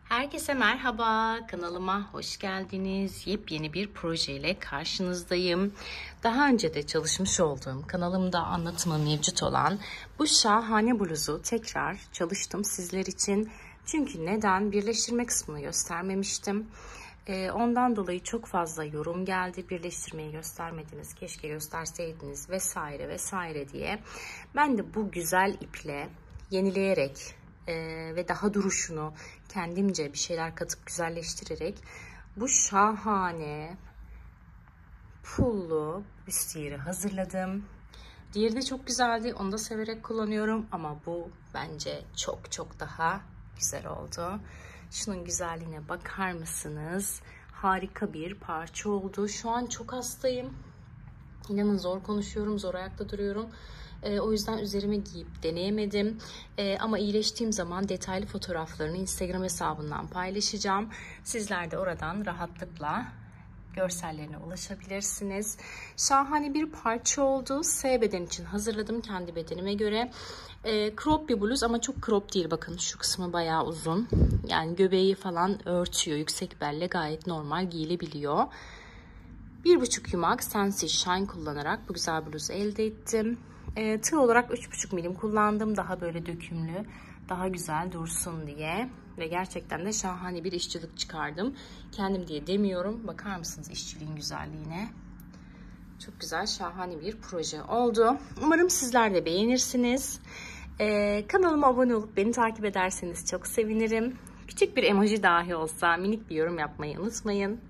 Herkese merhaba, kanalıma hoş geldiniz. Yepyeni bir projeyle karşınızdayım. Daha önce de çalışmış olduğum, kanalımda anlatımı mevcut olan bu şahane bluzu tekrar çalıştım sizler için. Çünkü neden? Birleştirme kısmını göstermemiştim. Ondan dolayı çok fazla yorum geldi. Birleştirmeyi göstermediniz, keşke gösterseydiniz vesaire vesaire diye. Ben de bu güzel iple yenileyerek ve daha duruşunu kendimce bir şeyler katıp güzelleştirerek bu şahane pullu büstiyeri hazırladım. Diğeri de çok güzeldi. Onu da severek kullanıyorum ama bu bence çok daha güzel oldu. Şunun güzelliğine bakar mısınız? Harika bir parça oldu. Şu an çok hastayım. İnanın zor konuşuyorum, zor ayakta duruyorum. O yüzden üzerime giyip deneyemedim. Ama iyileştiğim zaman detaylı fotoğraflarını Instagram hesabından paylaşacağım. Sizler de oradan rahatlıkla görsellerine ulaşabilirsiniz. Şahane bir parça oldu. S beden için hazırladım kendi bedenime göre. Crop bir bluz ama çok crop değil. Bakın şu kısmı bayağı uzun. Yani göbeği falan örtüyor. Yüksek belle gayet normal giyilebiliyor. 1,5 yumak Sensi Shine kullanarak bu güzel bluzu elde ettim. Tığ olarak 3,5 milim kullandım. Daha böyle dökümlü, daha güzel dursun diye. Ve gerçekten de şahane bir işçilik çıkardım. Kendim diye demiyorum. Bakar mısınız işçiliğin güzelliğine? Çok güzel, şahane bir proje oldu. Umarım sizler de beğenirsiniz. Kanalıma abone olup beni takip ederseniz çok sevinirim. Küçük bir emoji dahi olsa minik bir yorum yapmayı unutmayın.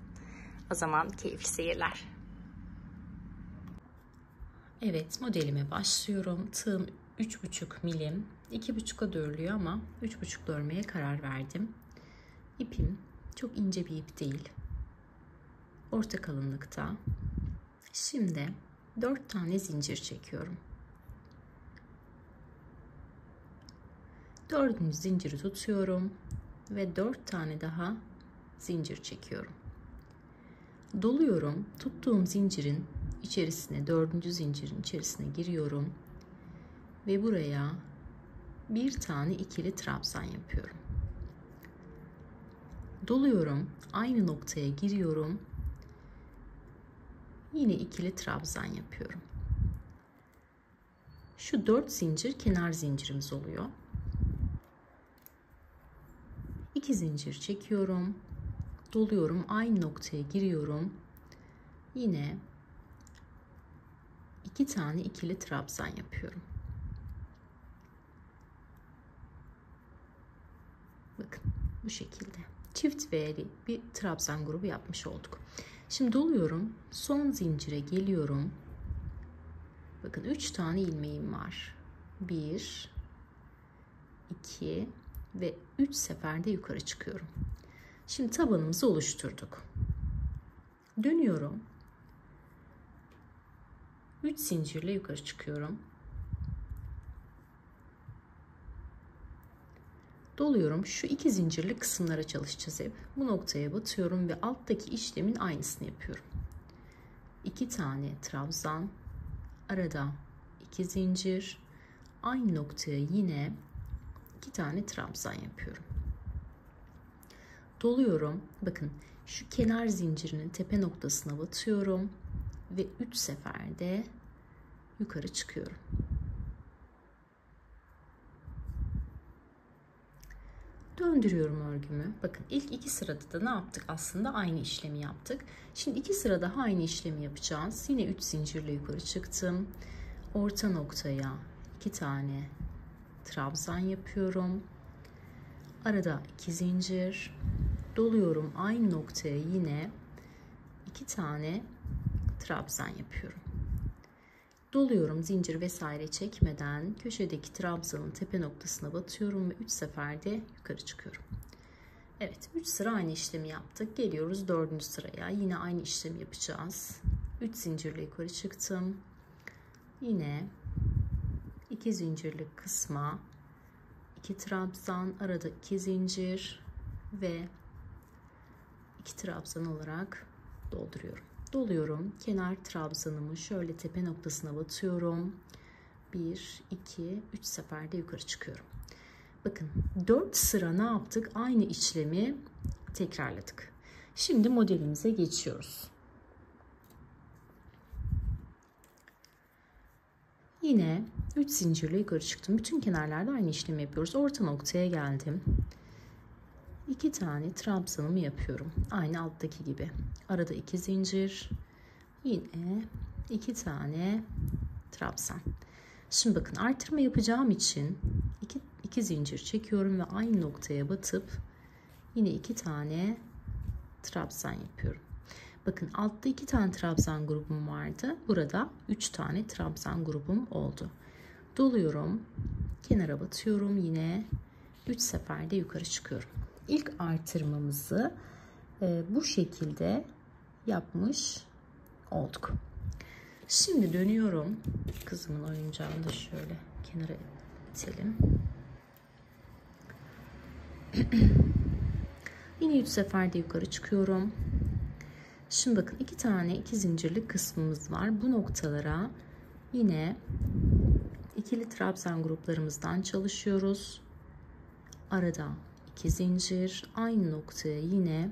O zaman keyifli seyirler. Evet, modelime başlıyorum. Tığım 3,5 milim. 2,5'a da örülüyor ama 3,5'la örmeye karar verdim. İpim çok ince bir ip değil. Orta kalınlıkta. Şimdi 4 tane zincir çekiyorum. 4. zinciri tutuyorum ve 4 tane daha zincir çekiyorum. Doluyorum. Tuttuğum zincirin içerisine, 4. zincirin içerisine giriyorum ve buraya bir tane ikili trabzan yapıyorum. Doluyorum. Aynı noktaya giriyorum. Yine ikili trabzan yapıyorum. Şu 4 zincir kenar zincirimiz oluyor. 2 zincir çekiyorum. Doluyorum. Aynı noktaya giriyorum. Yine 2 tane ikili trabzan yapıyorum. Bakın bu şekilde. Çift V'li bir trabzan grubu yapmış olduk. Şimdi doluyorum. Son zincire geliyorum. Bakın 3 tane ilmeğim var. 1, 2 ve 3 seferde yukarı çıkıyorum. Şimdi tabanımızı oluşturduk. Dönüyorum. 3 zincirle yukarı çıkıyorum. Doluyorum. Şu 2 zincirli kısımlara çalışacağız hep. Bu noktaya batıyorum ve alttaki işlemin aynısını yapıyorum. 2 tane trabzan, arada 2 zincir, aynı noktaya yine 2 tane trabzan yapıyorum. Doluyorum. Bakın şu kenar zincirinin tepe noktasına batıyorum ve 3 seferde yukarı çıkıyorum. Döndürüyorum örgümü. Bakın ilk 2 sırada da ne yaptık? Aslında aynı işlemi yaptık. Şimdi 2 sıra daha aynı işlemi yapacağız. Yine 3 zincirle yukarı çıktım. Orta noktaya 2 tane trabzan yapıyorum. Arada 2 zincir. Doluyorum. Aynı noktaya yine 2 tane trabzan yapıyorum. Doluyorum, zincir vesaire çekmeden köşedeki trabzanın tepe noktasına batıyorum ve 3 seferde yukarı çıkıyorum. Evet, 3 sıra aynı işlemi yaptık. Geliyoruz 4. sıraya. Yine aynı işlemi yapacağız. 3 zincirle yukarı çıktım. Yine 2 zincirlik kısma 2 trabzan, arada 2 zincir ve 2 trabzan olarak dolduruyorum. Doluyorum. Kenar trabzanımı şöyle tepe noktasına batıyorum. 1, 2, 3 seferde yukarı çıkıyorum. Bakın 4 sıra ne yaptık? Aynı işlemi tekrarladık. Şimdi modelimize geçiyoruz. Yine 3 zincirle yukarı çıktım. Bütün kenarlarda aynı işlemi yapıyoruz. Orta noktaya geldim. 2 tane trabzanımı yapıyorum. Aynı alttaki gibi. Arada 2 zincir. Yine 2 tane trabzan. Şimdi bakın artırma yapacağım için 2 zincir çekiyorum ve aynı noktaya batıp yine 2 tane trabzan yapıyorum. Bakın altta 2 tane trabzan grubum vardı. Burada 3 tane trabzan grubum oldu. Doluyorum. Kenara batıyorum. Yine 3 seferde yukarı çıkıyorum. İlk artırmamızı bu şekilde yapmış olduk. Şimdi dönüyorum. Kızımın oyuncağını da şöyle kenara itelim. Yine 3 seferde yukarı çıkıyorum. Şimdi bakın 2 tane 2 zincirlik kısmımız var. Bu noktalara yine ikili trabzan gruplarımızdan çalışıyoruz. Arada 2 zincir, aynı noktaya yine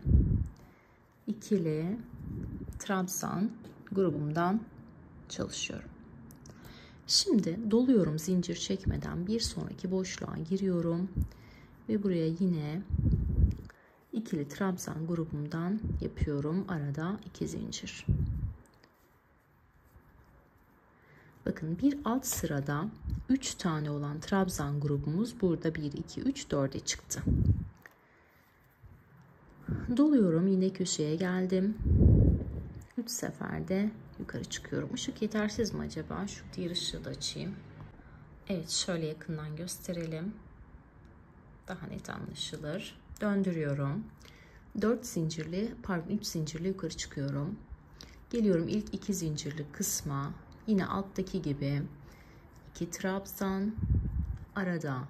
ikili trabzan grubumdan çalışıyorum. Şimdi doluyorum zincir çekmeden, bir sonraki boşluğa giriyorum ve buraya yine ikili trabzan grubumdan yapıyorum. Arada 2 zincir. Bakın bir alt sırada 3 tane olan trabzan grubumuz burada 1, 2, 3, 4'e çıktı. Doluyorum, yine köşeye geldim. 3 seferde yukarı çıkıyorum. Işık yetersiz mi acaba? Şu diğer ışığı da açayım. Evet, şöyle yakından gösterelim. Daha net anlaşılır. Döndürüyorum. 3 zincirli yukarı çıkıyorum. Geliyorum ilk 2 zincirli kısma. Yine alttaki gibi 2 trabzan, arada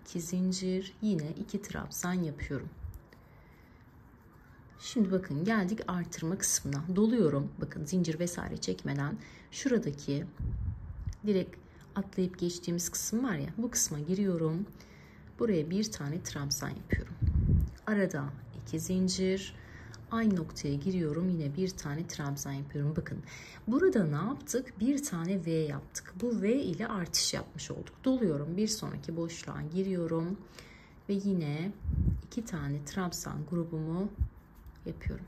2 zincir, yine 2 trabzan yapıyorum. Şimdi bakın geldik artırma kısmına. Doluyorum. Bakın zincir vesaire çekmeden şuradaki direkt atlayıp geçtiğimiz kısım var ya, bu kısma giriyorum. Buraya bir tane trabzan yapıyorum. Arada 2 zincir, aynı noktaya giriyorum, yine bir tane trabzan yapıyorum. Bakın burada ne yaptık? Bir tane V yaptık. Bu V ile artış yapmış olduk. Doluyorum, bir sonraki boşluğa giriyorum ve yine 2 tane trabzan grubumu yapıyorum.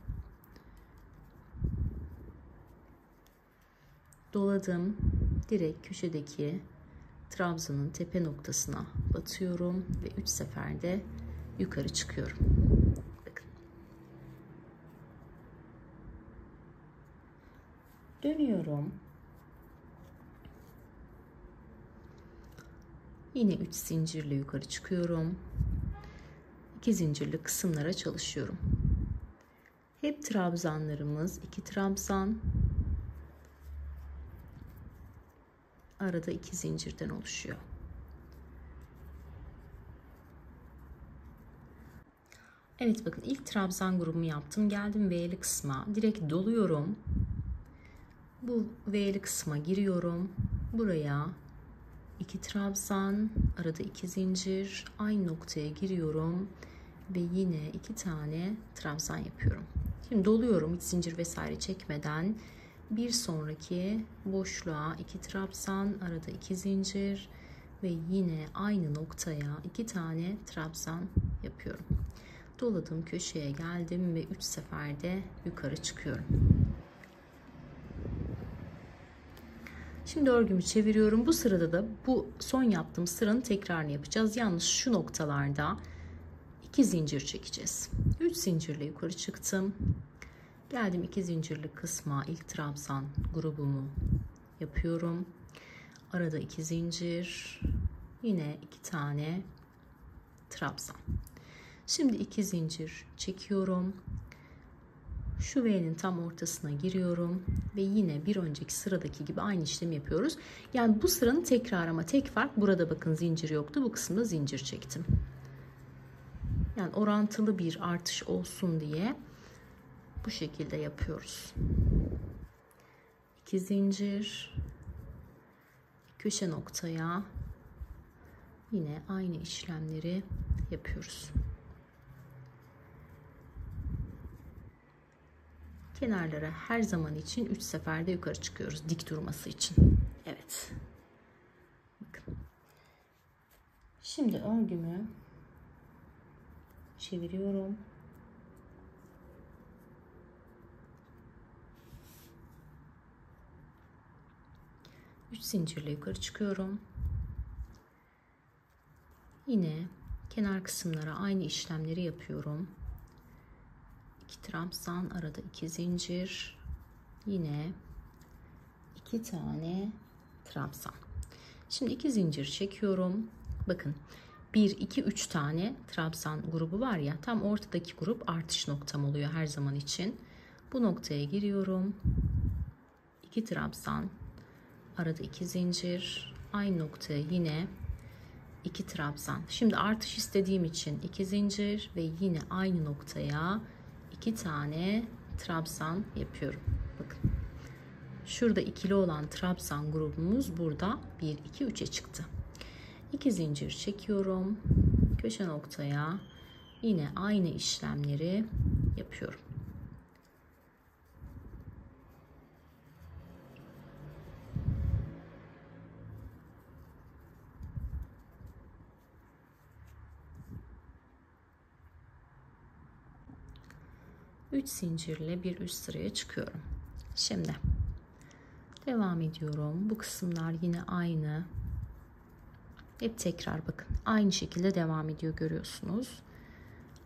Doladım. Direkt köşedeki trabzanın tepe noktasına batıyorum ve 3 seferde yukarı çıkıyorum. Bakın. Dönüyorum. Yine 3 zincirle yukarı çıkıyorum. 2 zincirli kısımlara çalışıyorum. Hep trabzanlarımız 2 trabzan, arada 2 zincirden oluşuyor. Evet, bakın ilk trabzan grubumu yaptım. Geldim V'li kısma. Direkt doluyorum. Bu V'li kısma giriyorum. Buraya 2 trabzan, arada 2 zincir, aynı noktaya giriyorum ve yine 2 tane trabzan yapıyorum. Şimdi doluyorum hiç zincir vesaire çekmeden. Bir sonraki boşluğa 2 trabzan, arada 2 zincir ve yine aynı noktaya 2 tane trabzan yapıyorum. Doladım, köşeye geldim ve 3 seferde yukarı çıkıyorum. Şimdi örgümü çeviriyorum. Bu sırada da bu son yaptığım sıranın tekrarını yapacağız. Yalnız şu noktalarda 2 zincir çekeceğiz. 3 zincirle yukarı çıktım. Geldim 2 zincirli kısma, ilk trabzan grubumu yapıyorum. Arada 2 zincir, yine 2 tane trabzan. Şimdi 2 zincir çekiyorum. Şu V'nin tam ortasına giriyorum ve yine bir önceki sıradaki gibi aynı işlemi yapıyoruz. Yani bu sıranın tekrarı, ama tek fark burada bakın zincir yoktu. Bu kısımda zincir çektim. Yani orantılı bir artış olsun diye bu şekilde yapıyoruz. 2 zincir, köşe noktaya Yine aynı işlemleri yapıyoruz. Kenarlara her zaman için 3 seferde yukarı çıkıyoruz dik durması için. Evet. Bakın. Şimdi örgümü çeviriyorum. Üç zincirle yukarı çıkıyorum. Yine kenar kısımlara aynı işlemleri yapıyorum. 2 trabzan, arada 2 zincir, yine 2 tane trabzan. Şimdi 2 zincir çekiyorum. Bakın 1 2 3 tane trabzan grubu var ya, tam ortadaki grup artış noktam oluyor her zaman için. Bu noktaya giriyorum. 2 trabzan, arada 2 zincir, aynı noktaya yine 2 trabzan. Şimdi artış istediğim için 2 zincir ve yine aynı noktaya 2 tane trabzan yapıyorum. Bakın. Şurada ikili olan trabzan grubumuz burada 1 2 3'e çıktı. 2 zincir çekiyorum. Köşe noktaya yine aynı işlemleri yapıyorum. Üç zincirle bir üst sıraya çıkıyorum. Şimdi devam ediyorum. Bu kısımlar yine aynı. Hep tekrar bakın. Aynı şekilde devam ediyor, görüyorsunuz.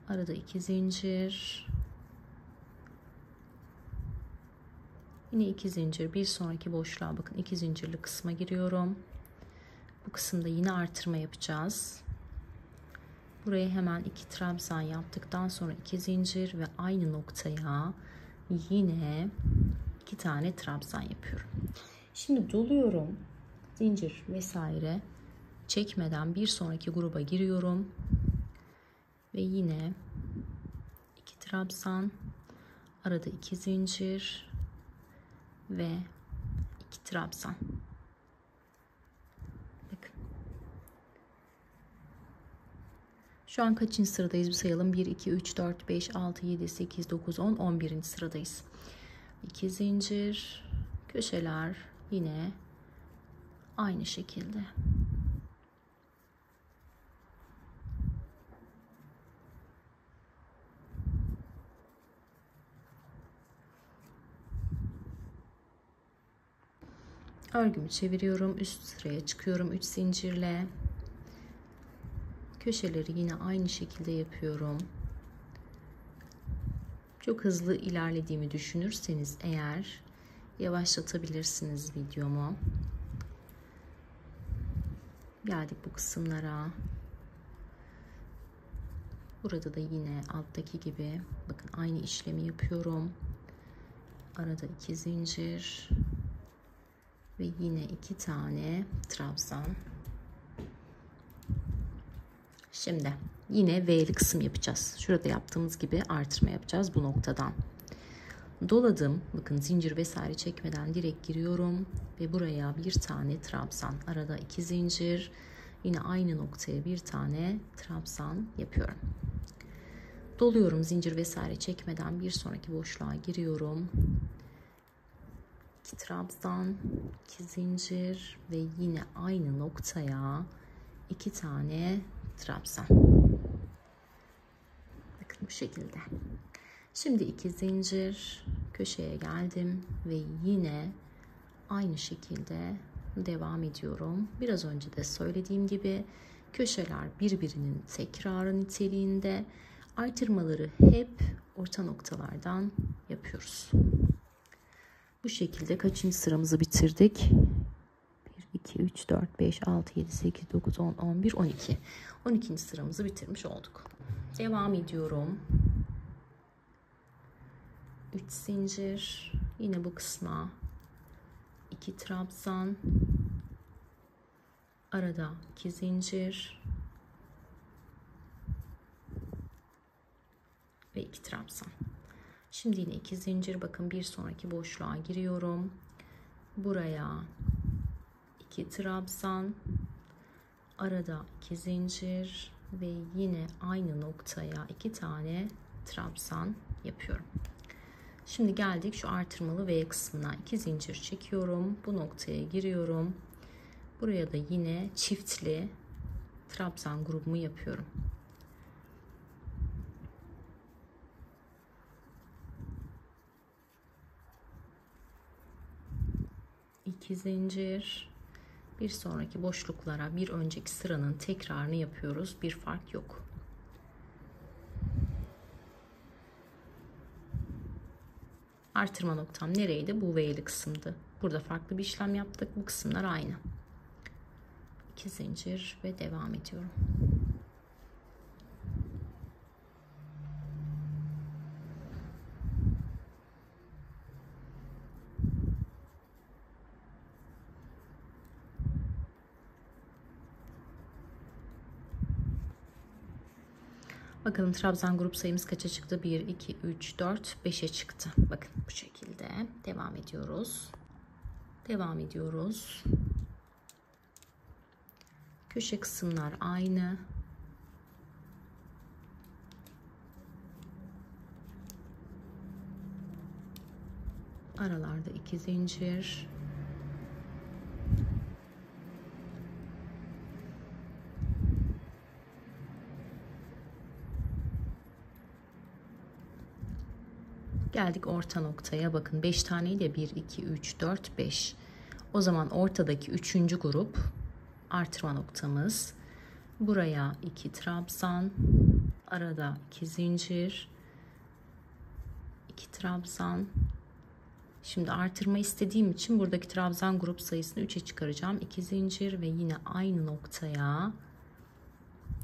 Arada 2 zincir. Yine 2 zincir. Bir sonraki boşluğa bakın. 2 zincirli kısma giriyorum. Bu kısımda yine artırma yapacağız. Buraya hemen 2 trabzan yaptıktan sonra 2 zincir ve aynı noktaya yine 2 tane trabzan yapıyorum. Şimdi doluyorum. Zincir vesaire çekmeden bir sonraki gruba giriyorum. Ve yine 2 trabzan, arada 2 zincir ve 2 trabzan. Bakın. Şu an kaçıncı sıradayız bir sayalım. 1 2 3 4 5 6 7 8 9 10 11. sıradayız. 2 zincir, köşeler yine aynı şekilde. Örgümü çeviriyorum. Üst sıraya çıkıyorum 3 zincirle. Köşeleri yine aynı şekilde yapıyorum. Çok hızlı ilerlediğimi düşünürseniz eğer yavaşlatabilirsiniz videomu. Geldik bu kısımlara. Burada da yine alttaki gibi bakın aynı işlemi yapıyorum. Arada 2 zincir ve yine 2 tane trabzan. Şimdi yine V'li kısım yapacağız. Şurada yaptığımız gibi artırma yapacağız bu noktadan. Doladım. Bakın zincir vesaire çekmeden direkt giriyorum ve buraya bir tane trabzan. Arada 2 zincir. Yine aynı noktaya bir tane trabzan yapıyorum. Doluyorum zincir vesaire çekmeden bir sonraki boşluğa giriyorum. 2 trabzan, 2 zincir ve yine aynı noktaya 2 tane trabzan. Bakın bu şekilde. Şimdi 2 zincir, köşeye geldim ve yine aynı şekilde devam ediyorum. Biraz önce de söylediğim gibi köşeler birbirinin tekrarı niteliğinde, artırmaları hep orta noktalardan yapıyoruz. Bu şekilde kaçıncı sıramızı bitirdik? 1, 2, 3, 4, 5, 6, 7, 8, 9, 10, 11, 12. 12. sıramızı bitirmiş olduk. Devam ediyorum. 3 zincir. Yine bu kısma 2 trabzan. Arada 2 zincir. Ve 2 trabzan. Şimdi yine 2 zincir. Bakın bir sonraki boşluğa giriyorum. Buraya 2 trabzan. arada 2 zincir ve yine aynı noktaya 2 tane trabzan yapıyorum. Şimdi geldik şu artırmalı V kısmına. 2 zincir çekiyorum. Bu noktaya giriyorum. Buraya da yine çiftli trabzan grubumu yapıyorum. İki zincir. Bir sonraki boşluklara bir önceki sıranın tekrarını yapıyoruz. Bir fark yok. Artırma noktam nereydi? Bu V'li kısımdı. Burada farklı bir işlem yaptık. Bu kısımlar aynı. 2 zincir ve devam ediyorum. Bakalım trabzan grup sayımız kaça çıktı? 1, 2, 3, 4, 5'e çıktı. Bakın bu şekilde. Devam ediyoruz. Devam ediyoruz. Köşe kısımlar aynı. Aralarda 2 zincir. Geldik orta noktaya. Bakın 5 taneyle 1, 2, 3, 4, 5. O zaman ortadaki 3. grup artırma noktamız. Buraya 2 trabzan, arada 2 zincir, 2 trabzan. Şimdi artırma istediğim için buradaki trabzan grup sayısını 3'e çıkaracağım. 2 zincir ve yine aynı noktaya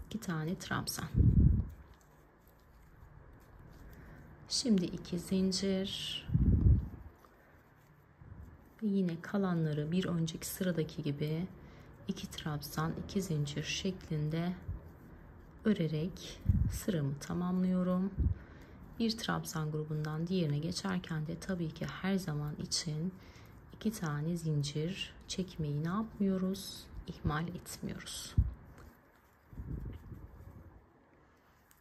2 tane trabzan. Şimdi 2 zincir ve yine kalanları bir önceki sıradaki gibi 2 trabzan, 2 zincir şeklinde örerek sıramı tamamlıyorum. Bir trabzan grubundan diğerine geçerken de tabii ki her zaman için 2 tane zincir çekmeyi ne yapmıyoruz? İhmal etmiyoruz.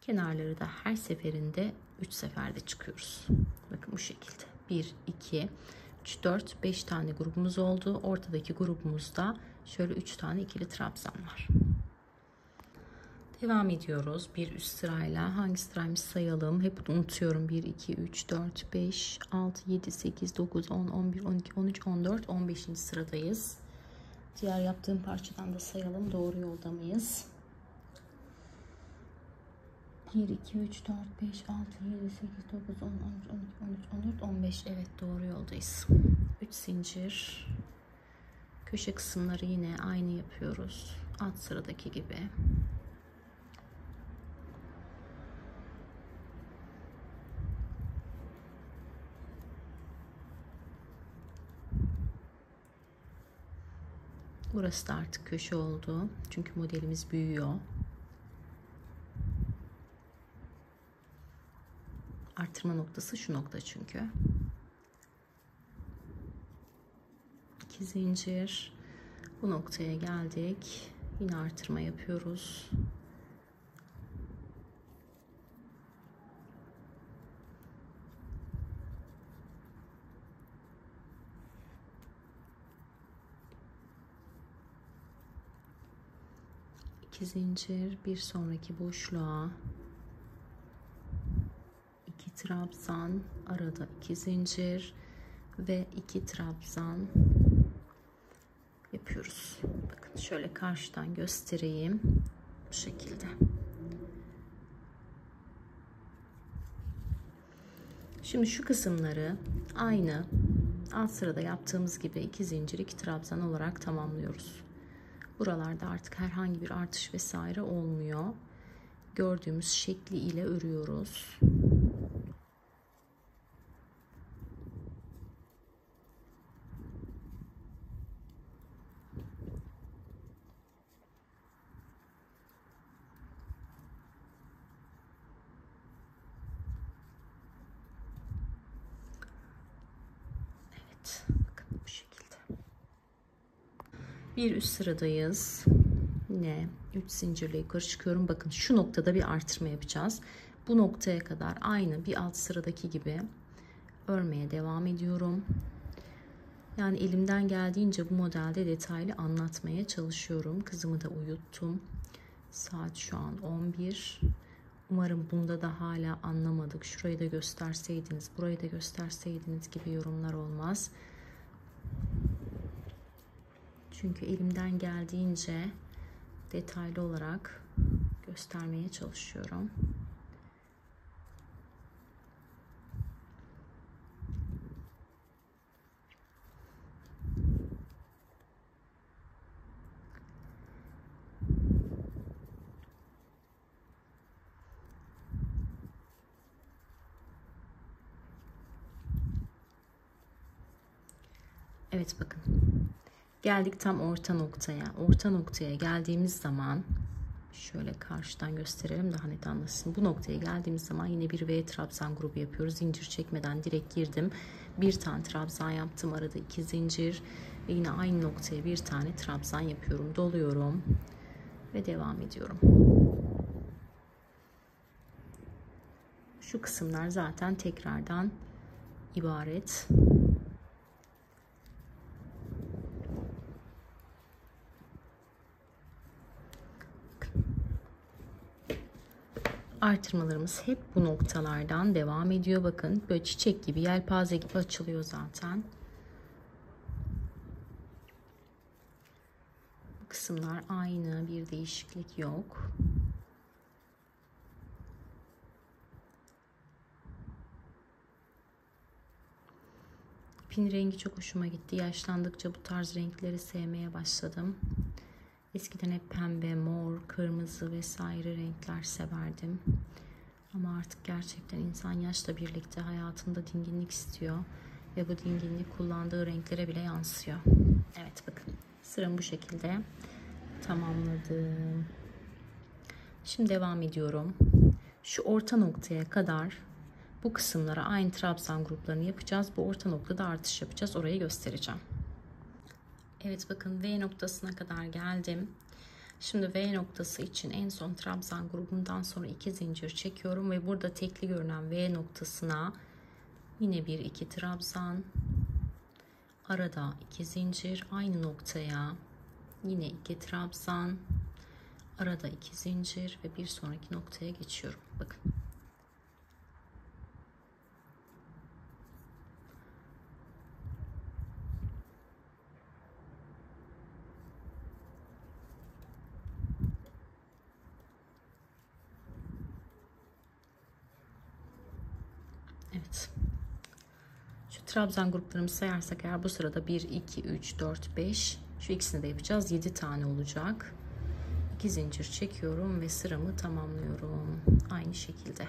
Kenarları da her seferinde 3 seferde çıkıyoruz. Bakın bu şekilde. 1, 2, 3, 4, 5 tane grubumuz oldu. Ortadaki grubumuzda şöyle 3 tane ikili trabzan var. Devam ediyoruz. Bir üst sırayla. Hangi sıraymış sayalım. Hep unutuyorum. 1, 2, 3, 4, 5, 6, 7, 8, 9, 10, 11, 12, 13, 14, 15. sıradayız. Diğer yaptığım parçadan da sayalım. Doğru yolda mıyız? 1, 2, 3, 4, 5, 6, 7, 8, 9, 10, 11, 12, 13, 14, 15. Evet, doğru yoldayız. 3 zincir. Köşe kısımları yine aynı yapıyoruz. Alt sıradaki gibi. Burası da artık köşe oldu. Çünkü modelimiz büyüyor. Artırma noktası şu nokta çünkü. 2 zincir. Bu noktaya geldik. Yine artırma yapıyoruz. İki zincir, bir sonraki boşluğa 2 trabzan, arada 2 zincir ve 2 trabzan yapıyoruz. Bakın şöyle karşıdan göstereyim. Bu şekilde. Şimdi şu kısımları aynı alt sırada yaptığımız gibi 2 zincir 2 trabzan olarak tamamlıyoruz. Buralarda artık herhangi bir artış vesaire olmuyor. Gördüğümüz şekli ile örüyoruz. Bir üst sıradayız. Yine 3 zincirle yukarı çıkıyorum. Bakın şu noktada bir artırma yapacağız. Bu noktaya kadar aynı bir alt sıradaki gibi örmeye devam ediyorum. Yani elimden geldiğince bu modelde detaylı anlatmaya çalışıyorum. Kızımı da uyuttum. Saat şu an 11. Umarım bunda da hala anlamadık, şurayı da gösterseydiniz, burayı da gösterseydiniz gibi yorumlar olmaz. Çünkü elimden geldiğince detaylı olarak göstermeye çalışıyorum. Evet bakın. Geldik tam orta noktaya. Orta noktaya geldiğimiz zaman şöyle karşıdan gösterelim daha net anlasın. Bu noktaya geldiğimiz zaman yine bir V trabzan grubu yapıyoruz. Zincir çekmeden direkt girdim. Bir tane trabzan yaptım. Arada 2 zincir ve yine aynı noktaya bir tane trabzan yapıyorum. Doluyorum ve devam ediyorum. Şu kısımlar zaten tekrardan ibaret. Artırmalarımız hep bu noktalardan devam ediyor. Bakın böyle çiçek gibi, yelpaze gibi açılıyor zaten. Bu kısımlar aynı, bir değişiklik yok. İpin rengi çok hoşuma gitti. Yaşlandıkça bu tarz renkleri sevmeye başladım. Eskiden hep pembe, mor, kırmızı vesaire renkler severdim. Ama artık gerçekten insan yaşla birlikte hayatında dinginlik istiyor. Ve bu dinginlik kullandığı renklere bile yansıyor. Evet bakın sıramı bu şekilde tamamladım. Şimdi devam ediyorum. Şu orta noktaya kadar bu kısımlara aynı trabzan gruplarını yapacağız. Bu orta noktada artış yapacağız. Orayı göstereceğim. Evet bakın V noktasına kadar geldim. Şimdi V noktası için en son trabzan grubundan sonra 2 zincir çekiyorum ve burada tekli görünen V noktasına yine bir 2 trabzan, arada 2 zincir, aynı noktaya yine 2 trabzan, arada 2 zincir ve bir sonraki noktaya geçiyorum. Bakın. Evet. Şu trabzan gruplarımızı sayarsak eğer bu sırada 1, 2, 3, 4, 5 şu ikisini de yapacağız. 7 tane olacak. 2 zincir çekiyorum ve sıramı tamamlıyorum. Aynı şekilde.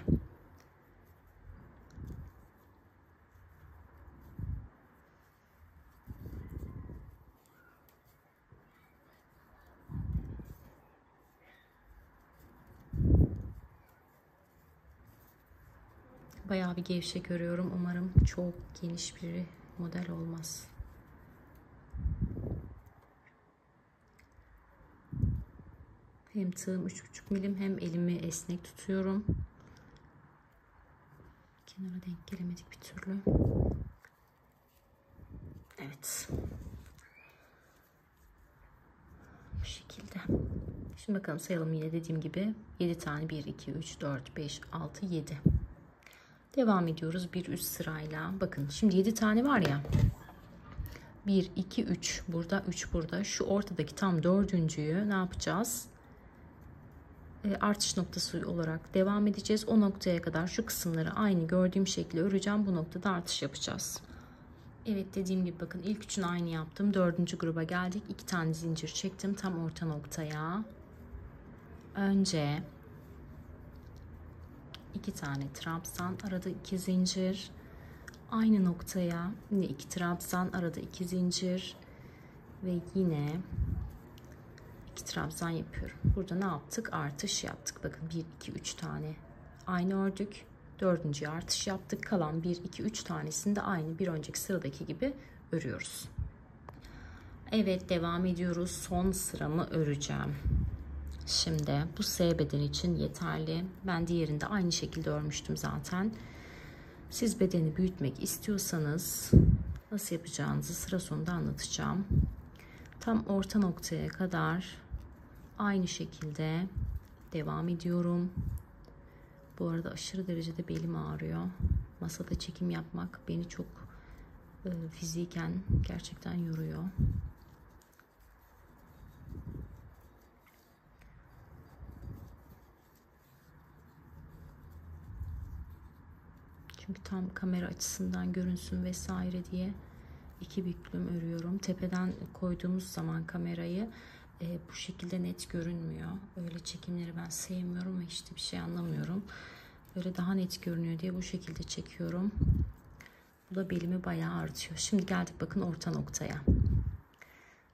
Bayağı bir gevşek örüyorum. Umarım çok geniş bir model olmaz. Hem tığım 3,5 milim hem elimi esnek tutuyorum. Kenara denk gelemedik bir türlü. Evet. Bu şekilde. Şimdi bakalım sayalım yine dediğim gibi. 7 tane 1, 2, 3, 4, 5, 6, 7. Devam ediyoruz bir üst sırayla. Bakın şimdi 7 tane var ya. 1, 2, 3 burada, 3 burada. Şu ortadaki tam dördüncüyü ne yapacağız? Artış noktası olarak devam edeceğiz. O noktaya kadar şu kısımları aynı gördüğüm şekilde öreceğim. Bu noktada artış yapacağız. Evet dediğim gibi bakın ilk üçünü aynı yaptım. Dördüncü gruba geldik. 2 tane zincir çektim tam orta noktaya. Önce 2 tane trabzan, arada 2 zincir. Aynı noktaya yine 2 trabzan, arada 2 zincir ve yine 2 trabzan yapıyorum. Burada ne yaptık? Artış yaptık. Bakın 1, 2, 3 tane aynı ördük. Dördüncüye artış yaptık. Kalan 1, 2, 3 tanesini de aynı bir önceki sıradaki gibi örüyoruz. Evet devam ediyoruz. Son sıramı öreceğim. Şimdi bu S beden için yeterli. Ben diğerinde aynı şekilde örmüştüm zaten. Siz bedeni büyütmek istiyorsanız nasıl yapacağınızı sıra sonunda anlatacağım. Tam orta noktaya kadar aynı şekilde devam ediyorum. Bu arada aşırı derecede belim ağrıyor. Masada çekim yapmak beni çok fiziken gerçekten yoruyor. Çünkü tam kamera açısından görünsün vesaire diye 2 büklüm örüyorum. Tepeden koyduğumuz zaman kamerayı bu şekilde net görünmüyor. Öyle çekimleri ben sevmiyorum ve işte bir şey anlamıyorum. Böyle daha net görünüyor diye bu şekilde çekiyorum. Bu da belimi bayağı artıyor. Şimdi geldik bakın orta noktaya.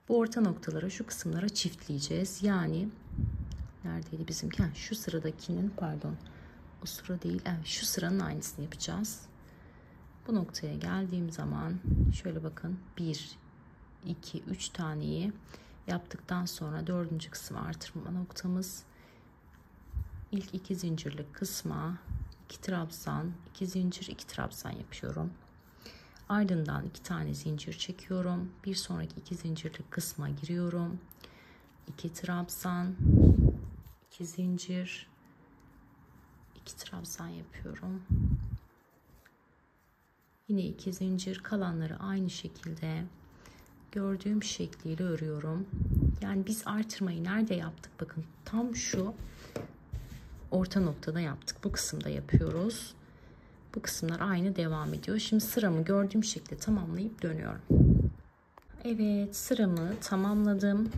Bu orta noktalara, şu kısımlara çiftleyeceğiz. Yani neredeydi bizimki? Şu sıradakinin, pardon. O sıra değil. Evet, şu sıranın aynısını yapacağız. Bu noktaya geldiğim zaman şöyle bakın. 1, 2, 3 taneyi yaptıktan sonra 4. kısım artırma noktamız. İlk 2 zincirlik kısma 2 trabzan, 2 zincir, 2 trabzan yapıyorum. Ardından 2 tane zincir çekiyorum. Bir sonraki 2 zincirlik kısma giriyorum. 2 trabzan, 2 zincir, 2 trabzan yapıyorum. Yine 2 zincir, kalanları aynı şekilde gördüğüm şekliyle örüyorum. Yani biz artırmayı nerede yaptık? Bakın tam şu orta noktada yaptık. Bu kısımda yapıyoruz. Bu kısımlar aynı devam ediyor. Şimdi sıramı gördüğüm şekilde tamamlayıp dönüyorum. Evet, sıramı tamamladım.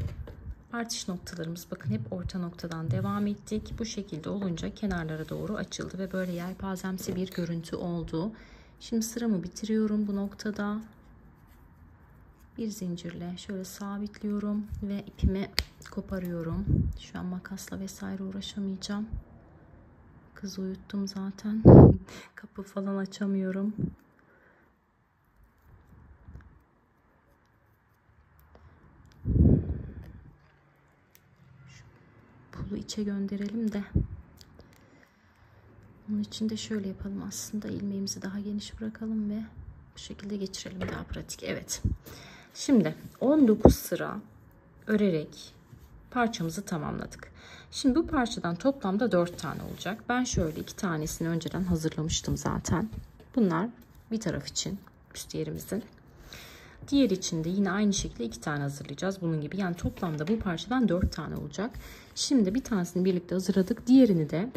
Artış noktalarımız bakın hep orta noktadan devam ettik. Bu şekilde olunca kenarlara doğru açıldı ve böyle yelpazemsi bir görüntü oldu. Şimdi sıramı bitiriyorum bu noktada. Bir zincirle şöyle sabitliyorum ve ipimi koparıyorum. Şu an makasla vesaire uğraşamayacağım. Kızı uyuttum zaten. Kapı falan açamıyorum. Pulu içe gönderelim de. Bunun için de şöyle yapalım aslında. İlmeğimizi daha geniş bırakalım ve bu şekilde geçirelim, daha pratik. Evet. Şimdi 19 sıra örerek parçamızı tamamladık. Şimdi bu parçadan toplamda 4 tane olacak. Ben şöyle 2 tanesini önceden hazırlamıştım zaten. Bunlar bir taraf için, üst yerimizin. Diğer için de yine aynı şekilde 2 tane hazırlayacağız. Bunun gibi. Yani toplamda bu parçadan 4 tane olacak. Şimdi bir tanesini birlikte hazırladık. Diğerini de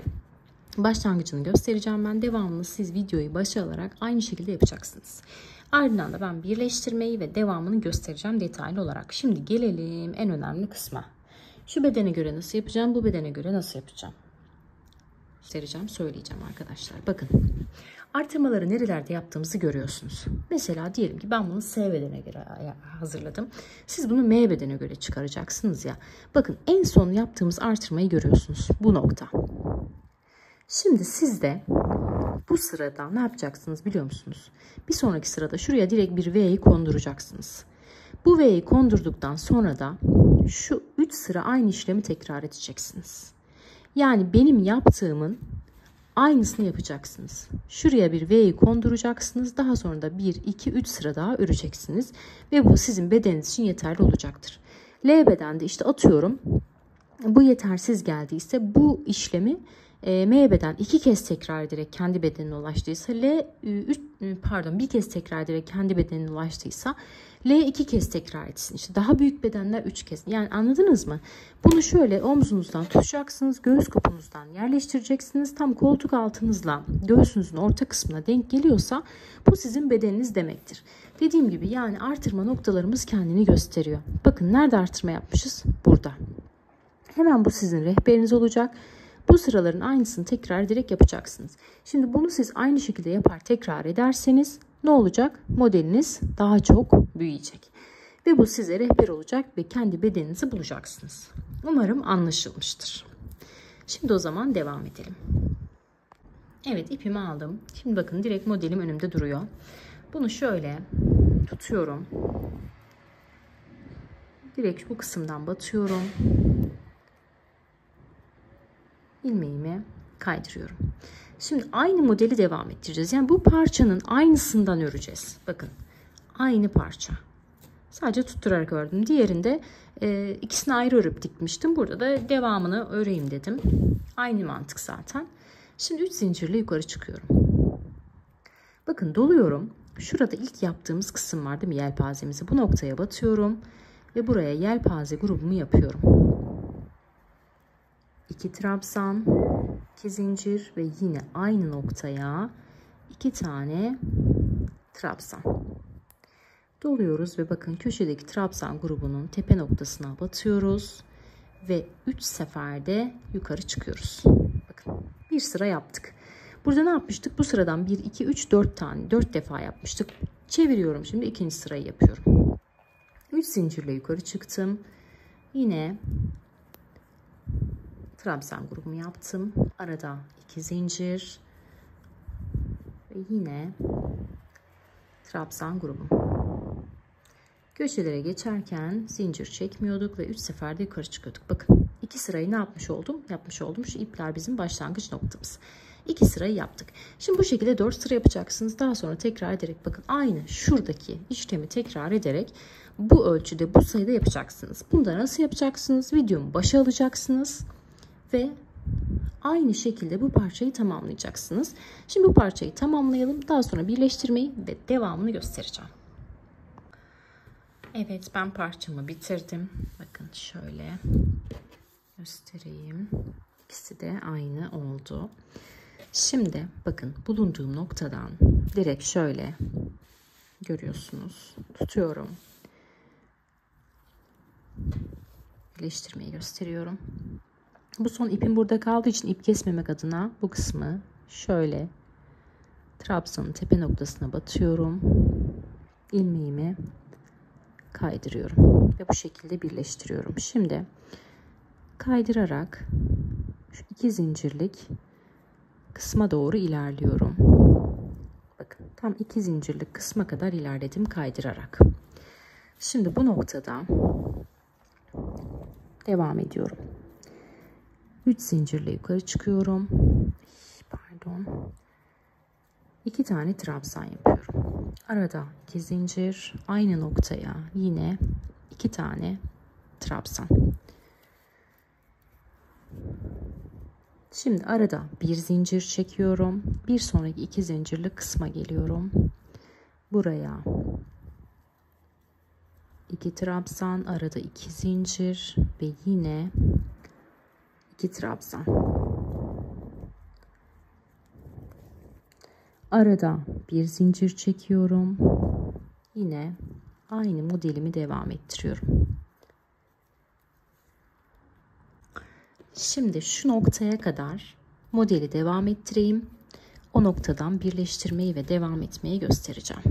başlangıcını göstereceğim ben. Devamını siz videoyu başa alarak aynı şekilde yapacaksınız. Ardından da ben birleştirmeyi ve devamını göstereceğim detaylı olarak. Şimdi gelelim en önemli kısma. Şu bedene göre nasıl yapacağım, bu bedene göre nasıl yapacağım? Göstereceğim, söyleyeceğim arkadaşlar. Bakın, artırmaları nerelerde yaptığımızı görüyorsunuz. Mesela diyelim ki ben bunu S bedene göre hazırladım. Siz bunu M bedene göre çıkaracaksınız ya. Bakın en son yaptığımız artırmayı görüyorsunuz. Bu nokta. Şimdi siz de bu sırada ne yapacaksınız biliyor musunuz? Bir sonraki sırada şuraya direkt bir V'yi konduracaksınız. Bu V'yi kondurduktan sonra da şu 3 sıra aynı işlemi tekrar edeceksiniz. Yani benim yaptığımın aynısını yapacaksınız. Şuraya bir V'yi konduracaksınız. Daha sonra da 1, 2, 3 sıra daha öreceksiniz. Ve bu sizin bedeniniz için yeterli olacaktır. L bedende işte atıyorum. Bu yetersiz geldiyse bu işlemi M beden 2 kez tekrar ederek kendi bedenine ulaştıysa bir kez tekrar ederek kendi bedenine ulaştıysa L 2 kez tekrar etsin. İşte daha büyük bedenler 3 kez. Yani anladınız mı? Bunu şöyle omzunuzdan tutacaksınız. Göğüs kapunuzdan yerleştireceksiniz. Tam koltuk altınızla göğsünüzün orta kısmına denk geliyorsa bu sizin bedeniniz demektir. Dediğim gibi yani artırma noktalarımız kendini gösteriyor. Bakın nerede artırma yapmışız? Burada. Hemen bu sizin rehberiniz olacak. Bu sıraların aynısını tekrar ederek yapacaksınız. Şimdi bunu siz aynı şekilde yapar tekrar ederseniz ne olacak? Modeliniz daha çok büyüyecek. Ve bu size rehber olacak ve kendi bedeninizi bulacaksınız. Umarım anlaşılmıştır. Şimdi o zaman devam edelim. Evet, ipimi aldım. Şimdi bakın direkt modelim önümde duruyor. Bunu şöyle tutuyorum. Direkt bu kısımdan batıyorum. ilmeğimi kaydırıyorum. Şimdi aynı modeli devam ettireceğiz. Yani bu parçanın aynısından öreceğiz. Bakın aynı parça. Sadece tutturarak ördüm. Diğerinde ikisini ayrı örüp dikmiştim. Burada da devamını öreyim dedim. Aynı mantık zaten. Şimdi 3 zincirle yukarı çıkıyorum. Bakın doluyorum. Şurada ilk yaptığımız kısım var değil mi? Yelpazemizi bu noktaya batıyorum. Ve buraya yelpaze grubumu yapıyorum. 2 trabzan, 2 zincir ve yine aynı noktaya 2 tane trabzan. Doluyoruz ve bakın köşedeki trabzan grubunun tepe noktasına batıyoruz. Ve 3 seferde yukarı çıkıyoruz. Bakın bir sıra yaptık. Burada ne yapmıştık? Bu sıradan 1, 2, 3, 4 tane. 4 defa yapmıştık. Çeviriyorum şimdi ikinci sırayı yapıyorum. 3 zincirle yukarı çıktım. Yine trabzan grubumu yaptım. Arada 2 zincir. Ve yine trabzan grubum. Köşelere geçerken zincir çekmiyorduk ve 3 seferde yukarı çıkıyorduk. Bakın 2 sırayı ne yapmış oldum? Yapmış oldum. Şu ipler bizim başlangıç noktamız. 2 sırayı yaptık. Şimdi bu şekilde 4 sıra yapacaksınız. Daha sonra tekrar ederek bakın aynı şuradaki işlemi tekrar ederek bu ölçüde bu sayıda yapacaksınız. Bunu da nasıl yapacaksınız? Videomu başa alacaksınız ve aynı şekilde bu parçayı tamamlayacaksınız. Şimdi bu parçayı tamamlayalım. Daha sonra birleştirmeyi ve devamını göstereceğim. Evet, ben parçamı bitirdim. Bakın şöyle göstereyim. İkisi de aynı oldu. Şimdi bakın bulunduğum noktadan direkt şöyle görüyorsunuz. Tutuyorum. Birleştirmeyi gösteriyorum. Bu son ipim burada kaldığı için ip kesmemek adına bu kısmı şöyle trabzanın tepe noktasına batıyorum. İlmeğimi kaydırıyorum ve bu şekilde birleştiriyorum. Şimdi kaydırarak şu 2 zincirlik kısma doğru ilerliyorum. Bakın tam 2 zincirlik kısma kadar ilerledim kaydırarak. Şimdi bu noktada devam ediyorum. 3 zincirle yukarı çıkıyorum. Pardon. 2 tane trabzan yapıyorum. Arada 2 zincir, aynı noktaya yine 2 tane trabzan. Şimdi arada bir zincir çekiyorum. Bir sonraki 2 zincirli kısma geliyorum. Buraya 2 trabzan, arada 2 zincir ve yine 2 trabzan. Arada bir zincir çekiyorum. Yine aynı modelimi devam ettiriyorum. Şimdi şu noktaya kadar modeli devam ettireyim. O noktadan birleştirmeyi ve devam etmeyi göstereceğim.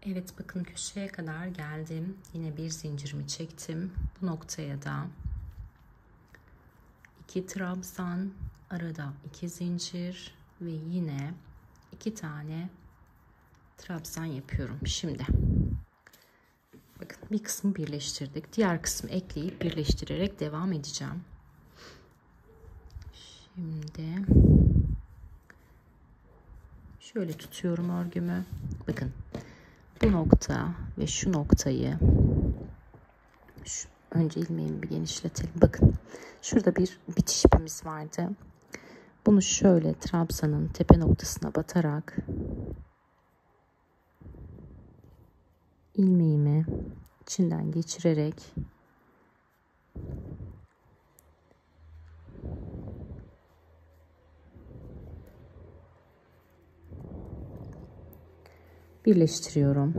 Evet, bakın köşeye kadar geldim. Yine bir zincirimi çektim. Bu noktaya da 2 trabzan, arada 2 zincir ve yine 2 tane trabzan yapıyorum. Şimdi bakın bir kısmı birleştirdik. Diğer kısmı ekleyip birleştirerek devam edeceğim. Şimdi şöyle tutuyorum örgümü. Bakın bu nokta ve şu noktayı önce ilmeğimi bir genişletelim. Bakın şurada bir bitiş ipimiz vardı. Bunu şöyle trabzanın tepe noktasına batarak ilmeğimi içinden geçirerek birleştiriyorum.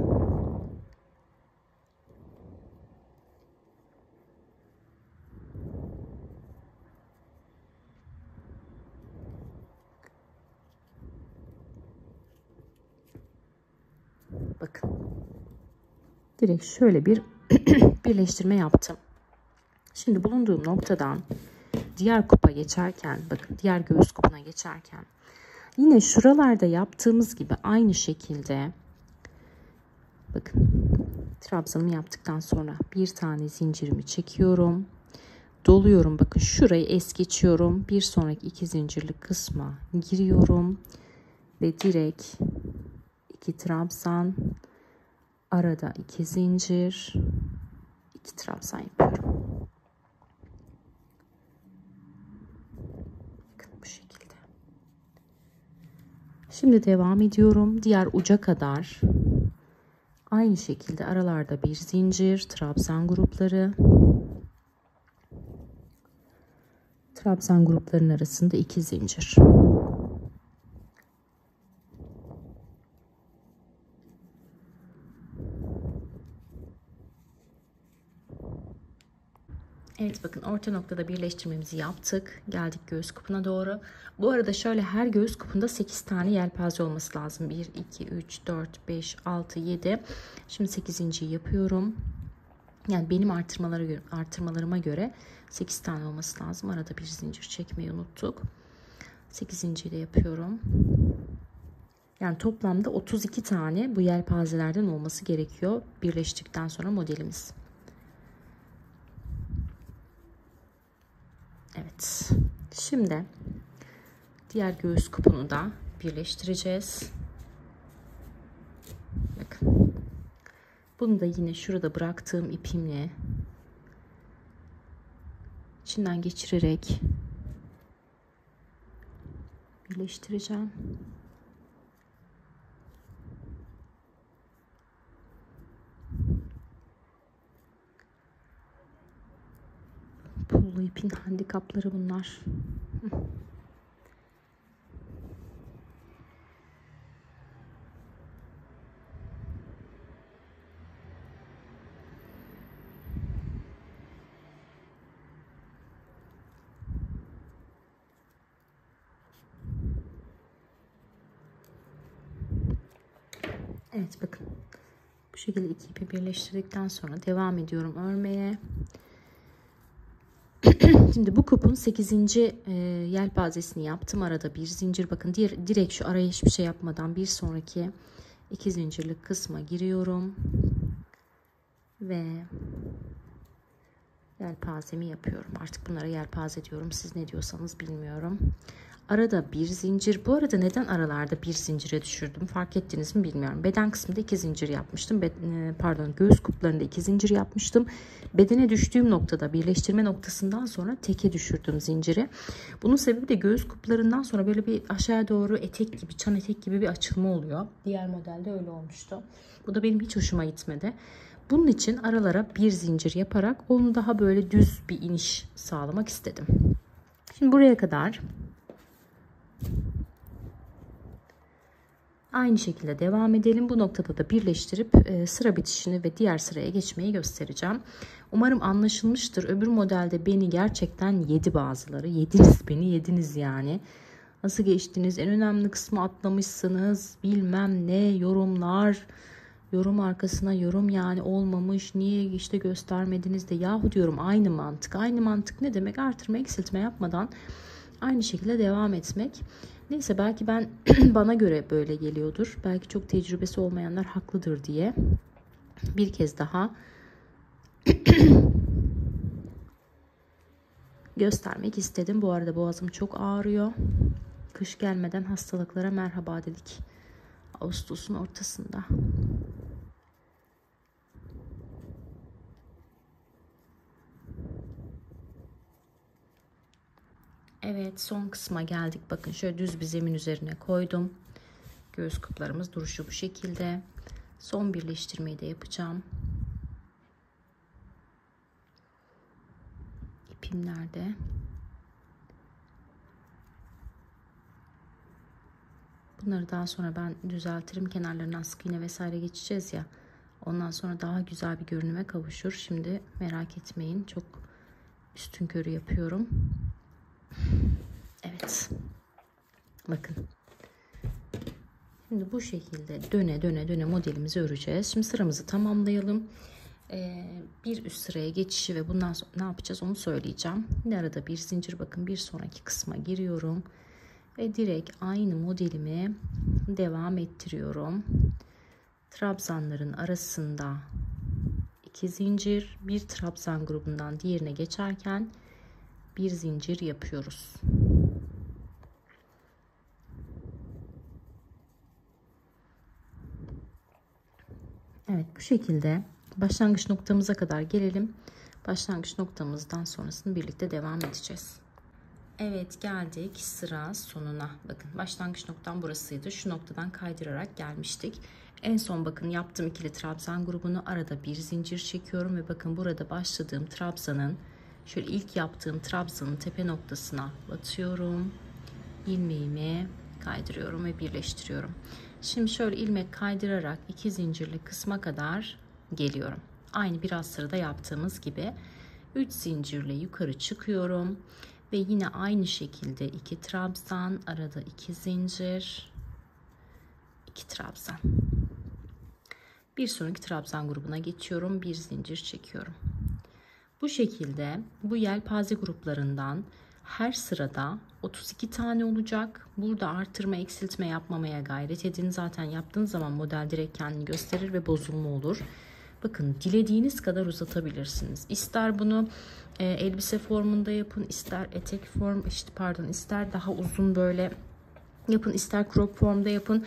Bakın. Direkt şöyle bir birleştirme yaptım. Şimdi bulunduğum noktadan diğer kupa geçerken, bakın diğer göğüs kupuna geçerken yine şuralarda yaptığımız gibi aynı şekilde bakın trabzanımı yaptıktan sonra bir tane zincirimi çekiyorum. Doluyorum. Bakın şurayı es geçiyorum. Bir sonraki 2 zincirlik kısma giriyorum ve direkt 2 trabzan, arada 2 zincir, 2 trabzan yapıyorum. Bakın bu şekilde. Şimdi devam ediyorum. Diğer uca kadar aynı şekilde aralarda bir zincir, trabzan grupları. Trabzan gruplarının arasında 2 zincir. Evet, bakın orta noktada birleştirmemizi yaptık. Geldik göğüs kupuna doğru. Bu arada şöyle her göğüs kupunda 8 tane yelpaze olması lazım. 1, 2, 3, 4, 5, 6, 7. Şimdi 8.'yi yapıyorum. Yani benim artırmalarıma göre 8 tane olması lazım. Arada bir zincir çekmeyi unuttuk. 8.'yi de yapıyorum. Yani toplamda 32 tane bu yelpazelerden olması gerekiyor birleştikten sonra modelimiz. Evet. Şimdi diğer göğüs kupunu da birleştireceğiz. Bakın. Bunu da yine şurada bıraktığım ipimle içinden geçirerek birleştireceğim. Pullu ipin handikapları bunlar. Evet, bakın. Bu şekilde iki ipi birleştirdikten sonra devam ediyorum örmeye. Şimdi bu kupun 8. yelpazesini yaptım. Arada bir zincir. Bakın direkt şu araya hiçbir şey yapmadan bir sonraki 2 zincirlik kısma giriyorum. Ve yelpazemi yapıyorum. Artık bunlara yelpaze diyorum. Siz ne diyorsanız bilmiyorum. Arada bir zincir. Bu arada neden aralarda bir zincire düşürdüm? Fark ettiniz mi bilmiyorum. Beden kısmında 2 zincir yapmıştım. Göğüs kuplarında 2 zincir yapmıştım. Bedene düştüğüm noktada birleştirme noktasından sonra teke düşürdüm zinciri. Bunun sebebi de göğüs kuplarından sonra böyle bir aşağı doğru etek gibi, çan etek gibi bir açılma oluyor. Diğer modelde öyle olmuştu. Bu da benim hiç hoşuma gitmedi. Bunun için aralara bir zincir yaparak onu daha böyle düz bir iniş sağlamak istedim. Şimdi buraya kadar aynı şekilde devam edelim. Bu noktada da birleştirip sıra bitişini ve diğer sıraya geçmeyi göstereceğim. Umarım anlaşılmıştır. Öbür modelde beni gerçekten yedi bazıları. Yediniz beni, yediniz yani. Nasıl geçtiniz? En önemli kısmı atlamışsınız. Bilmem ne yorumlar. Yorum arkasına yorum, yani olmamış, niye işte göstermediniz de, yahu diyorum, aynı mantık. Aynı mantık ne demek? Artırma eksiltme yapmadan aynı şekilde devam etmek. Neyse, belki ben bana göre böyle geliyordur. Belki çok tecrübesi olmayanlar haklıdır diye bir kez daha göstermek istedim. Bu arada boğazım çok ağrıyor. Kış gelmeden hastalıklara merhaba dedik. Ağustos'un ortasında. Evet, son kısma geldik. Bakın şöyle düz bir zemin üzerine koydum. Göğüs kuplarımız duruşu bu şekilde. Son birleştirmeyi de yapacağım. İpim nerede? Bunları daha sonra ben düzeltirim. Kenarlarından sık iğne vesaire geçeceğiz ya. Ondan sonra daha güzel bir görünüme kavuşur. Şimdi merak etmeyin. Çok üstünkörü yapıyorum. Evet. Bakın. Şimdi bu şekilde döne döne modelimizi öreceğiz. Şimdi sıramızı tamamlayalım. bir üst sıraya geçişi ve bundan sonra ne yapacağız onu söyleyeceğim. Yine arada bir zincir, bakın bir sonraki kısma giriyorum ve direkt aynı modelimi devam ettiriyorum. Trabzanların arasında 2 zincir, bir trabzan grubundan diğerine geçerken bir zincir yapıyoruz. Evet, bu şekilde başlangıç noktamıza kadar gelelim. Başlangıç noktamızdan sonrasını birlikte devam edeceğiz. Evet, geldik sıra sonuna. Bakın başlangıç noktam burasıydı. Şu noktadan kaydırarak gelmiştik. En son bakın yaptığım ikili trabzan grubunu, arada bir zincir çekiyorum ve bakın burada başladığım trabzanın, şöyle ilk yaptığım trabzanın tepe noktasına batıyorum. İlmeğimi kaydırıyorum ve birleştiriyorum. Şimdi şöyle ilmek kaydırarak 2 zincirli kısma kadar geliyorum. Aynı biraz sırada yaptığımız gibi 3 zincirle yukarı çıkıyorum ve yine aynı şekilde 2 trabzan, arada 2 zincir, 2 trabzan. Bir sonraki trabzan grubuna geçiyorum, bir zincir çekiyorum. Bu şekilde bu yelpaze gruplarından her sırada 32 tane olacak. Burada artırma eksiltme yapmamaya gayret edin. Zaten yaptığınız zaman model direkt kendini gösterir ve bozulma olur. Bakın dilediğiniz kadar uzatabilirsiniz. İster bunu elbise formunda yapın, ister etek form, ister daha uzun böyle yapın, ister crop formda yapın.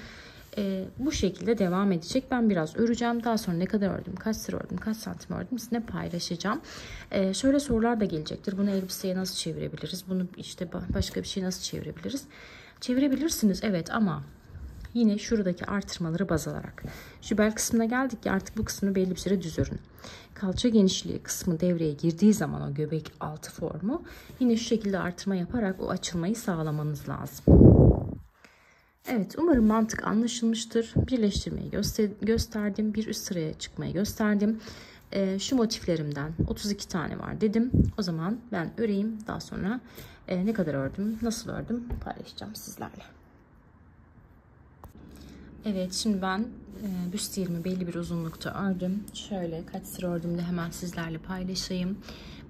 Bu şekilde devam edecek. Ben biraz öreceğim. Daha sonra ne kadar ördüm, kaç sıra ördüm, kaç santim ördüm sizinle paylaşacağım. Şöyle sorular da gelecektir. Bunu elbiseye nasıl çevirebiliriz? Bunu işte başka bir şey nasıl çevirebiliriz? Çevirebilirsiniz evet, ama yine şuradaki artırmaları baz alarak. Şu bel kısmına geldik ya, artık bu kısmını belli bir süre düz örün. Kalça genişliği kısmı devreye girdiği zaman o göbek altı formu yine şu şekilde artırma yaparak o açılmayı sağlamanız lazım. Evet, umarım mantık anlaşılmıştır. Birleştirmeyi gösterdim. Bir üst sıraya çıkmayı gösterdim. Şu motiflerimden 32 tane var dedim. O zaman ben öreyim. Daha sonra ne kadar ördüm, nasıl ördüm paylaşacağım sizlerle. Evet, şimdi ben büstiyerimi belli bir uzunlukta ördüm. Şöyle kaç sıra ördüm de hemen sizlerle paylaşayım.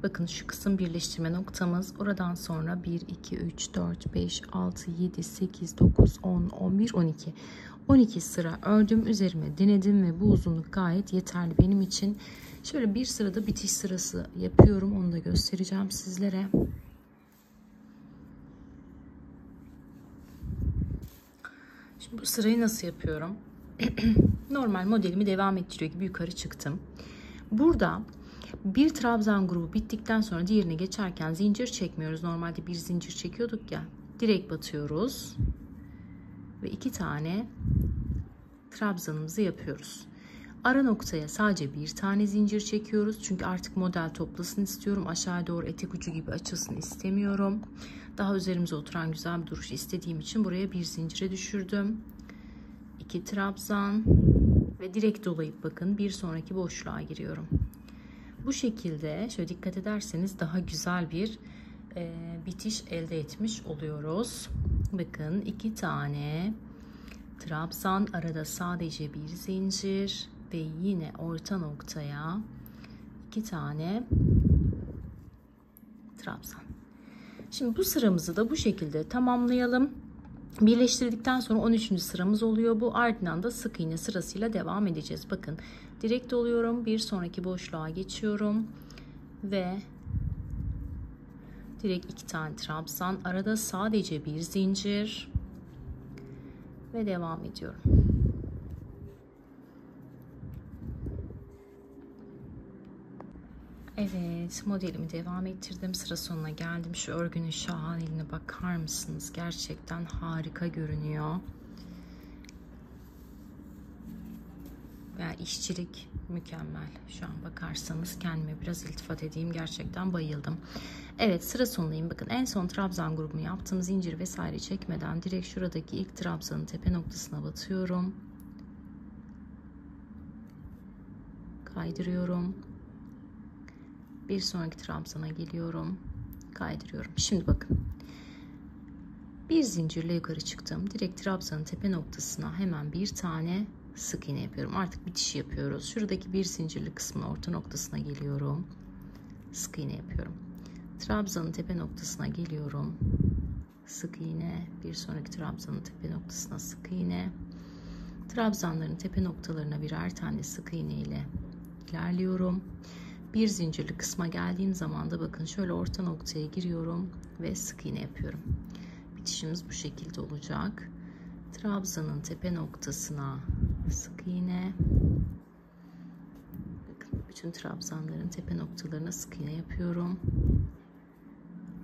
Bakın şu kısım birleştirme noktamız. Oradan sonra 1, 2, 3, 4, 5, 6, 7, 8, 9, 10, 11, 12. 12 sıra ördüm. Üzerime denedim ve bu uzunluk gayet yeterli benim için. Şöyle bir sırada bitiş sırası yapıyorum. Onu da göstereceğim sizlere. Şimdi bu sırayı nasıl yapıyorum? Normal modelimi devam ettiriyor gibi yukarı çıktım. Burada bir trabzan grubu bittikten sonra diğerine geçerken zincir çekmiyoruz. Normalde bir zincir çekiyorduk ya. Direkt batıyoruz. Ve 2 tane trabzanımızı yapıyoruz. Ara noktaya sadece bir tane zincir çekiyoruz. Çünkü artık model toplasın istiyorum. Aşağıya doğru etek ucu gibi açılsın istemiyorum. Daha üzerimize oturan güzel bir duruş istediğim için buraya bir zincire düşürdüm. 2 trabzan ve direkt dolayıp bakın bir sonraki boşluğa giriyorum. Bu şekilde şöyle dikkat ederseniz daha güzel bir bitiş elde etmiş oluyoruz. Bakın 2 tane trabzan, arada sadece bir zincir ve yine orta noktaya 2 tane trabzan. Şimdi bu sıramızı da bu şekilde tamamlayalım. Birleştirdikten sonra 13. sıramız oluyor bu. Ardından da sık iğne sırasıyla devam edeceğiz. Bakın direkt doluyorum. Bir sonraki boşluğa geçiyorum. Ve direkt 2 tane trabzan. Arada sadece bir zincir. Ve devam ediyorum. Evet, modelimi devam ettirdim. Sıra sonuna geldim. Şu örgünün şahaneliğine bakar mısınız? Gerçekten harika görünüyor. Yani işçilik mükemmel. Şu an bakarsanız kendime biraz iltifat edeyim. Gerçekten bayıldım. Evet, sıra sonundayım. Bakın en son trabzan grubunu yaptım. Zincir vesaire çekmeden direkt şuradaki ilk trabzanın tepe noktasına batıyorum. Kaydırıyorum. Bir sonraki trabzana geliyorum. Kaydırıyorum. Şimdi bakın. Bir zincirle yukarı çıktım. Direkt trabzanın tepe noktasına hemen bir tane sık iğne yapıyorum. Artık bitiş yapıyoruz. Şuradaki bir zincirli kısmın orta noktasına geliyorum. Sık iğne yapıyorum. Trabzanın tepe noktasına geliyorum. Sık iğne. Bir sonraki trabzanın tepe noktasına sık iğne. Trabzanların tepe noktalarına birer tane sık iğne ile ilerliyorum. Bir zincirli kısma geldiğim zaman da bakın şöyle orta noktaya giriyorum ve sık iğne yapıyorum. Bitişimiz bu şekilde olacak. Trabzanın tepe noktasına sık iğne. Bakın bütün trabzanların tepe noktalarına sık iğne yapıyorum.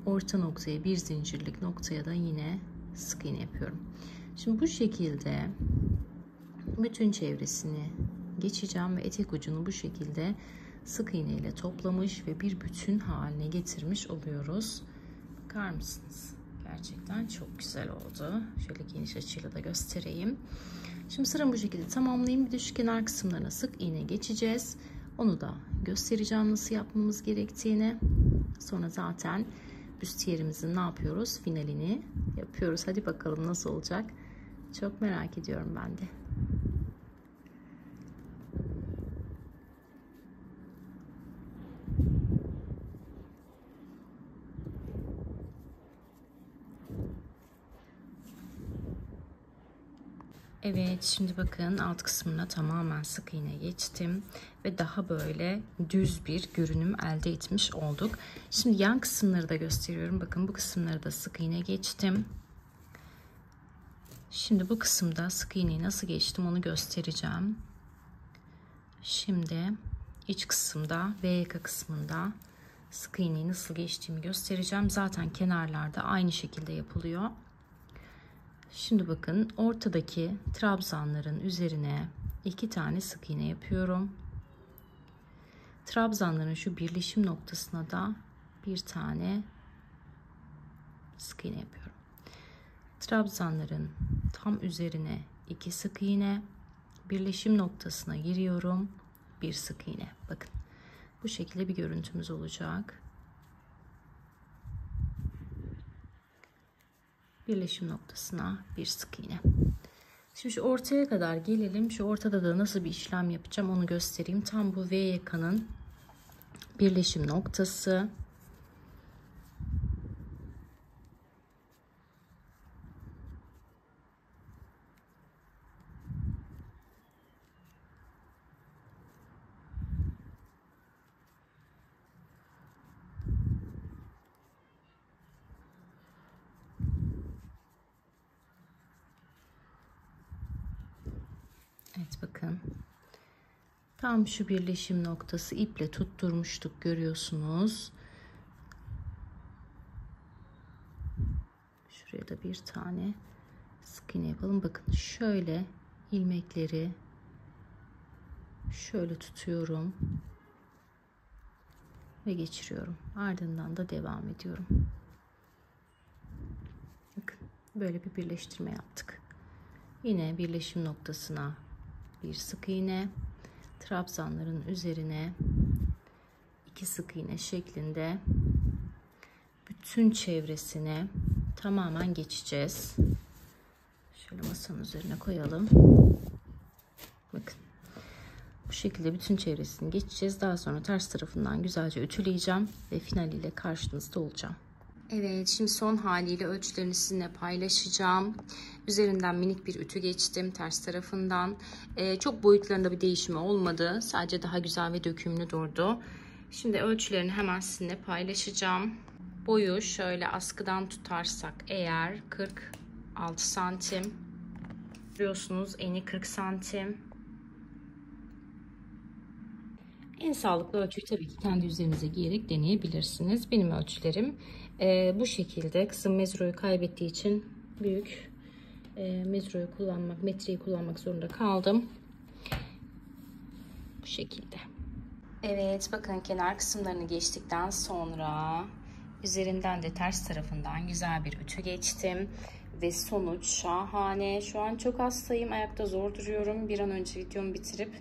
Orta noktaya bir zincirlik noktaya da yine sık iğne yapıyorum. Şimdi bu şekilde bütün çevresini geçeceğim ve etek ucunu bu şekilde sık iğne ile toplamış ve bir bütün haline getirmiş oluyoruz. Bakar mısınız? Gerçekten çok güzel oldu. Şöyle geniş açıyla da göstereyim. Şimdi sıramı bu şekilde tamamlayayım. Bir de şu kenar kısımlarına sık iğne geçeceğiz. Onu da göstereceğim nasıl yapmamız gerektiğini. Sonra zaten büstiyerimizin ne yapıyoruz? Finalini yapıyoruz. Hadi bakalım nasıl olacak? Çok merak ediyorum ben de. Evet, şimdi bakın alt kısmına tamamen sık iğne geçtim ve daha böyle düz bir görünüm elde etmiş olduk. Şimdi yan kısımları da gösteriyorum. Bakın bu kısımları da sık iğne geçtim. Şimdi bu kısımda sık iğneyi nasıl geçtim onu göstereceğim. Şimdi iç kısımda ve yaka kısmında sık iğneyi nasıl geçtiğimi göstereceğim. Zaten kenarlarda aynı şekilde yapılıyor. Şimdi bakın ortadaki trabzanların üzerine 2 tane sık iğne yapıyorum. Trabzanların şu birleşim noktasına da bir tane sık iğne yapıyorum. Trabzanların tam üzerine 2 sık iğne, birleşim noktasına giriyorum, bir sık iğne. Bakın bu şekilde bir görüntümüz olacak. Birleşim noktasına bir sık iğne. Şimdi şu ortaya kadar gelelim. Şu ortada da nasıl bir işlem yapacağım onu göstereyim. Tam bu V yakanın birleşim noktası. Evet bakın. Tam şu birleşim noktası iple tutturmuştuk görüyorsunuz. Şuraya da bir tane sık iğne yapalım. Bakın şöyle ilmekleri şöyle tutuyorum ve geçiriyorum. Ardından da devam ediyorum. Bakın böyle bir birleştirme yaptık. Yine birleşim noktasına bir sık iğne, trabzanların üzerine 2 sık iğne şeklinde bütün çevresine tamamen geçeceğiz. Şöyle masanın üzerine koyalım. Bakın bu şekilde bütün çevresini geçeceğiz. Daha sonra ters tarafından güzelce ütüleyeceğim ve finaliyle karşınızda olacağım. Evet, şimdi son haliyle ölçülerini sizinle paylaşacağım. Üzerinden minik bir ütü geçtim ters tarafından. Çok boyutlarında bir değişimi olmadı. Sadece daha güzel ve dökümlü durdu. Şimdi ölçülerini hemen sizinle paylaşacağım. Boyu şöyle askıdan tutarsak eğer 46 santim. Görüyorsunuz eni 40 santim. En sağlıklı ölçüyü tabii ki kendi üzerinize giyerek deneyebilirsiniz. Benim ölçülerim bu şekilde. Kızım mezroyu kaybettiği için büyük metreyi kullanmak zorunda kaldım. Bu şekilde. Evet bakın kenar kısımlarını geçtikten sonra üzerinden de ters tarafından güzel bir ütü geçtim. Ve sonuç şahane. Şu an çok hastayım. Ayakta zor duruyorum. Bir an önce videomu bitirip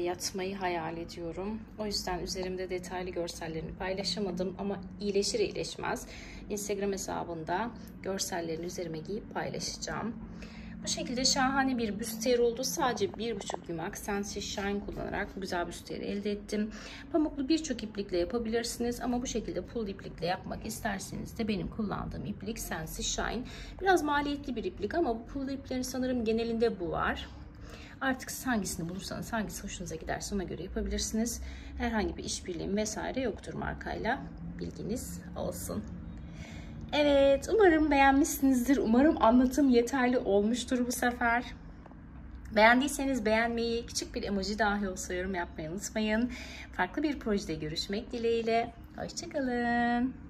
yatmayı hayal ediyorum. O yüzden üzerimde detaylı görsellerini paylaşamadım ama iyileşir iyileşmez Instagram hesabında görsellerini üzerime giyip paylaşacağım. Bu şekilde şahane bir büstiyer oldu. Sadece 1,5 yumak Sensi Shine kullanarak bu güzel büstiyeri elde ettim. Pamuklu birçok iplikle yapabilirsiniz ama bu şekilde pul iplikle yapmak isterseniz de benim kullandığım iplik Sensi Shine. Biraz maliyetli bir iplik ama bu pul iplerin sanırım genelinde bu var. Artık siz hangisini bulursanız, hangisi hoşunuza giderse ona göre yapabilirsiniz. Herhangi bir işbirliği vesaire yoktur markayla. Bilginiz olsun. Evet, umarım beğenmişsinizdir. Umarım anlatım yeterli olmuştur bu sefer. Beğendiyseniz beğenmeyi, küçük bir emoji dahi olsa yorum yapmayı unutmayın. Farklı bir projede görüşmek dileğiyle. Hoşça kalın.